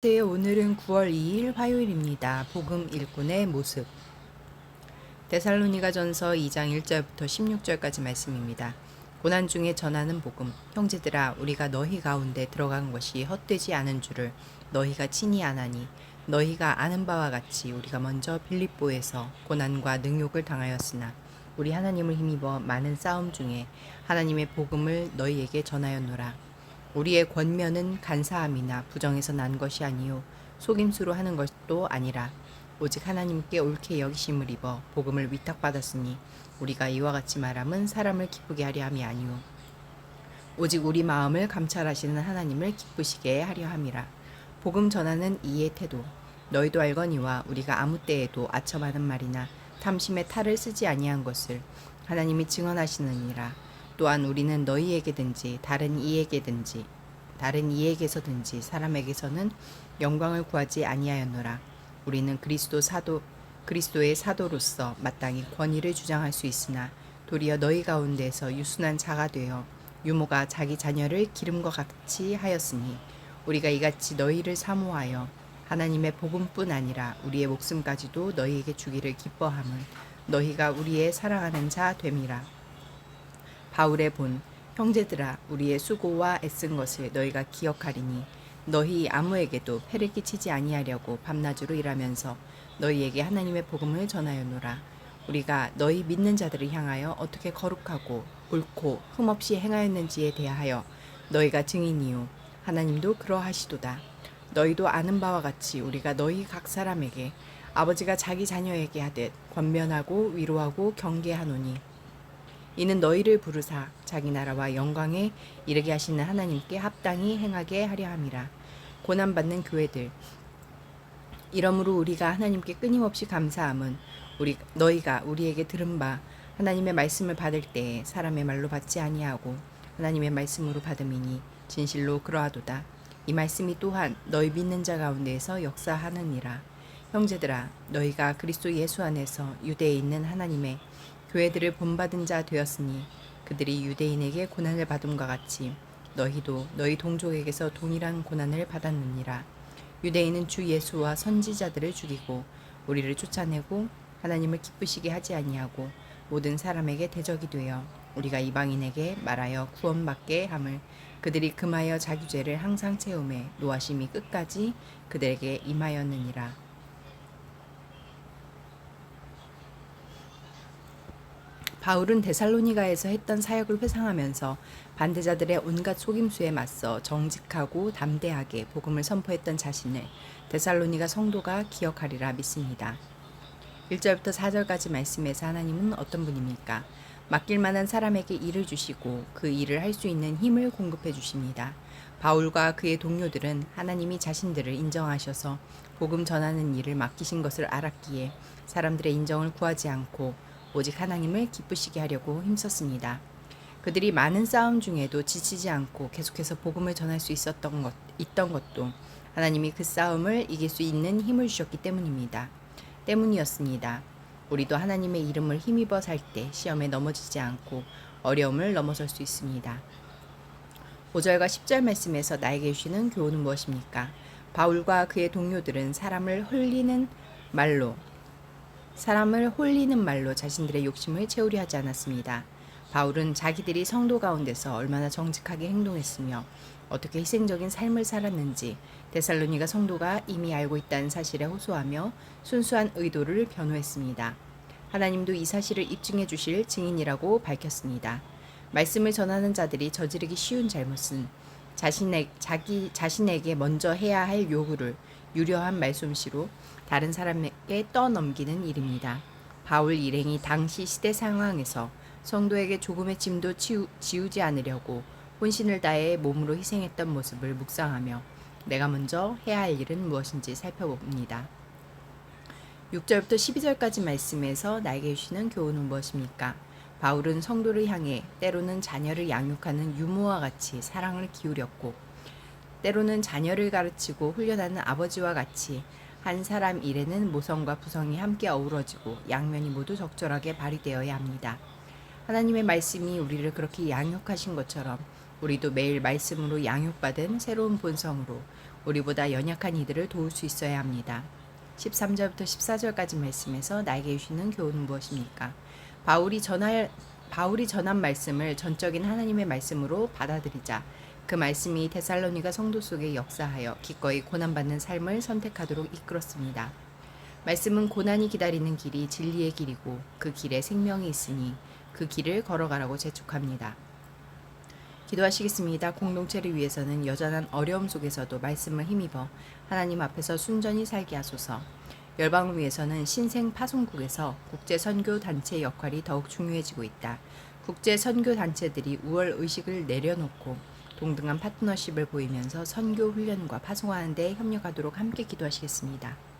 네, 오늘은 9월 2일 화요일입니다. 복음 일꾼의 모습. 데살로니가전서 2장 1절부터 16절까지 말씀입니다. 고난 중에 전하는 복음. 형제들아, 우리가 너희 가운데 들어간 것이 헛되지 않은 줄을 너희가 친히 아나니, 너희가 아는 바와 같이 우리가 먼저 빌립보에서 고난과 능욕을 당하였으나 우리 하나님을 힘입어 많은 싸움 중에 하나님의 복음을 너희에게 전하였노라. 우리의 권면은 간사함이나 부정에서 난 것이 아니요 속임수로 하는 것도 아니라 오직 하나님께 옳게 여기심을 입어 복음을 위탁받았으니 우리가 이와 같이 말함은 사람을 기쁘게 하려 함이 아니요 오직 우리 마음을 감찰하시는 하나님을 기쁘시게 하려 함이라. 복음 전하는 이의 태도. 너희도 알거니와 우리가 아무 때에도 아첨하는 말이나 탐심의 탈을 쓰지 아니한 것을 하나님이 증언하시느니라. 또한 우리는 너희에게든지 다른 이에게서든지 사람에게서는 영광을 구하지 아니하였노라. 우리는 그리스도의 사도로서 마땅히 권위를 주장할 수 있으나 도리어 너희 가운데서 유순한 자가 되어 유모가 자기 자녀를 기름과 같이 하였으니 우리가 이같이 너희를 사모하여 하나님의 복음뿐 아니라 우리의 목숨까지도 너희에게 주기를 기뻐함은 너희가 우리의 사랑하는 자 됨이라. 바울의 본. 형제들아, 우리의 수고와 애쓴 것을 너희가 기억하리니 너희 아무에게도 패를 끼치지 아니하려고 밤낮으로 일하면서 너희에게 하나님의 복음을 전하였노라. 우리가 너희 믿는 자들을 향하여 어떻게 거룩하고 옳고 흠없이 행하였는지에 대하여 너희가 증인이요 하나님도 그러하시도다. 너희도 아는 바와 같이 우리가 너희 각 사람에게 아버지가 자기 자녀에게 하듯 권면하고 위로하고 경계하노니 이는 너희를 부르사 자기 나라와 영광에 이르게 하시는 하나님께 합당히 행하게 하려 함이라. 고난받는 교회들. 이러므로 우리가 하나님께 끊임없이 감사함은 너희가 우리에게 들은 바 하나님의 말씀을 받을 때에 사람의 말로 받지 아니하고 하나님의 말씀으로 받음이니 진실로 그러하도다. 이 말씀이 또한 너희 믿는 자 가운데에서 역사하느니라. 형제들아, 너희가 그리스도 예수 안에서 유대에 있는 하나님의 교회들을 본받은 자 되었으니 그들이 유대인에게 고난을 받음과 같이 너희도 너희 동족에게서 동일한 고난을 받았느니라. 유대인은 주 예수와 선지자들을 죽이고 우리를 쫓아내고 하나님을 기쁘시게 하지 아니하고 모든 사람에게 대적이 되어 우리가 이방인에게 말하여 구원받게 함을 그들이 금하여 자기 죄를 항상 채우매 노하심이 끝까지 그들에게 임하였느니라. 바울은 데살로니가에서 했던 사역을 회상하면서 반대자들의 온갖 속임수에 맞서 정직하고 담대하게 복음을 선포했던 자신을 데살로니가 성도가 기억하리라 믿습니다. 1절부터 4절까지 말씀에서 하나님은 어떤 분입니까? 맡길 만한 사람에게 일을 주시고 그 일을 할 수 있는 힘을 공급해 주십니다. 바울과 그의 동료들은 하나님이 자신들을 인정하셔서 복음 전하는 일을 맡기신 것을 알았기에 사람들의 인정을 구하지 않고 오직 하나님을 기쁘시게 하려고 힘썼습니다. 그들이 많은 싸움 중에도 지치지 않고 계속해서 복음을 전할 수 있던 것도 하나님이 그 싸움을 이길 수 있는 힘을 주셨기 때문이었습니다. 우리도 하나님의 이름을 힘입어 살 때 시험에 넘어지지 않고 어려움을 넘어설 수 있습니다. 5절과 10절 말씀에서 나에게 주시는 교훈은 무엇입니까? 바울과 그의 동료들은 사람을 홀리는 말로 자신들의 욕심을 채우려 하지 않았습니다. 바울은 자기들이 성도 가운데서 얼마나 정직하게 행동했으며 어떻게 희생적인 삶을 살았는지 데살로니가 성도가 이미 알고 있다는 사실에 호소하며 순수한 의도를 변호했습니다. 하나님도 이 사실을 입증해 주실 증인이라고 밝혔습니다. 말씀을 전하는 자들이 저지르기 쉬운 잘못은 자신에게 먼저 해야 할 요구를 유려한 말솜씨로 다른 사람에게 떠넘기는 일입니다. 바울 일행이 당시 시대 상황에서 성도에게 조금의 짐도 지우지 않으려고 혼신을 다해 몸으로 희생했던 모습을 묵상하며 내가 먼저 해야 할 일은 무엇인지 살펴봅니다. 6절부터 12절까지 말씀에서 나에게 주시는 교훈은 무엇입니까? 바울은 성도를 향해 때로는 자녀를 양육하는 유모와 같이 사랑을 기울였고 때로는 자녀를 가르치고 훈련하는 아버지와 같이 한 사람 일에는 모성과 부성이 함께 어우러지고 양면이 모두 적절하게 발휘되어야 합니다. 하나님의 말씀이 우리를 그렇게 양육하신 것처럼 우리도 매일 말씀으로 양육받은 새로운 본성으로 우리보다 연약한 이들을 도울 수 있어야 합니다. 13절부터 14절까지 말씀에서 나에게 주시는 교훈은 무엇입니까? 바울이 전한 말씀을 전적인 하나님의 말씀으로 받아들이자 그 말씀이 데살로니가 성도 속에 역사하여 기꺼이 고난받는 삶을 선택하도록 이끌었습니다. 말씀은 고난이 기다리는 길이 진리의 길이고 그 길에 생명이 있으니 그 길을 걸어가라고 재촉합니다. 기도하시겠습니다. 공동체를 위해서는 여전한 어려움 속에서도 말씀을 힘입어 하나님 앞에서 순전히 살게 하소서. 열방을 위해서는 신생 파송국에서 국제 선교 단체 역할이 더욱 중요해지고 있다. 국제 선교 단체들이 우월 의식을 내려놓고 동등한 파트너십을 보이면서 선교 훈련과 파송하는 데 협력하도록 함께 기도하시겠습니다.